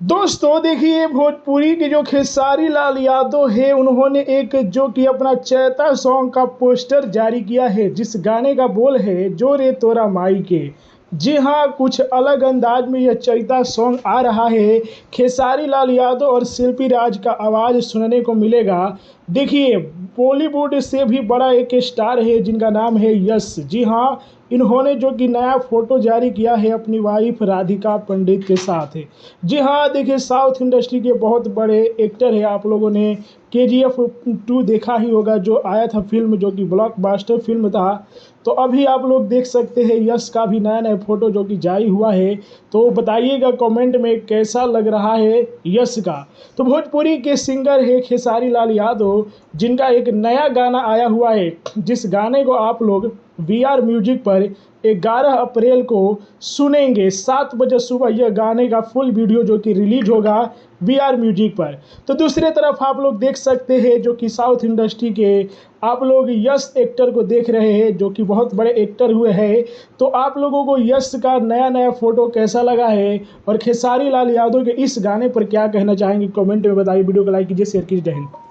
दोस्तों देखिए, भोजपुरी के जो खेसारी लाल यादव है, उन्होंने एक जो कि अपना चैता सॉन्ग का पोस्टर जारी किया है, जिस गाने का बोल है जो रे तोरा माई के। जी हाँ, कुछ अलग अंदाज में यह चैता सॉन्ग आ रहा है। खेसारी लाल यादव और शिल्पी राज का आवाज़ सुनने को मिलेगा। देखिए, बॉलीवुड से भी बड़ा एक स्टार है जिनका नाम है यश। जी हाँ, इन्होंने जो कि नया फ़ोटो जारी किया है अपनी वाइफ राधिका पंडित के साथ है। जी हाँ, देखिए, साउथ इंडस्ट्री के बहुत बड़े एक्टर हैं। आप लोगों ने केजीएफ 2 देखा ही होगा, जो आया था फ़िल्म, जो कि ब्लॉकबस्टर फ़िल्म था। तो अभी आप लोग देख सकते हैं यश का भी नया-नया फ़ोटो जो कि जारी हुआ है। तो बताइएगा कमेंट में कैसा लग रहा है यश का। तो भोजपुरी के सिंगर है खेसारी लाल यादव, जिनका एक नया गाना आया हुआ है, जिस गाने को आप लोग वीआर म्यूजिक पर 11 अप्रैल को सुनेंगे 7 बजे सुबह। यह गाने का फुल वीडियो जो कि रिलीज होगा वीआर म्यूजिक पर। तो दूसरी तरफ आप लोग देख सकते हैं जो कि साउथ इंडस्ट्री के आप लोग यश एक्टर को देख रहे हैं, जो कि बहुत बड़े एक्टर हुए हैं। तो आप लोगों को यश का नया नया फ़ोटो कैसा लगा है और खेसारी लाल यादव के इस गाने पर क्या कहना चाहेंगे, कमेंट में बताइए। वीडियो को लाइक कीजिए, शेयर कीजिए। जय हिंद।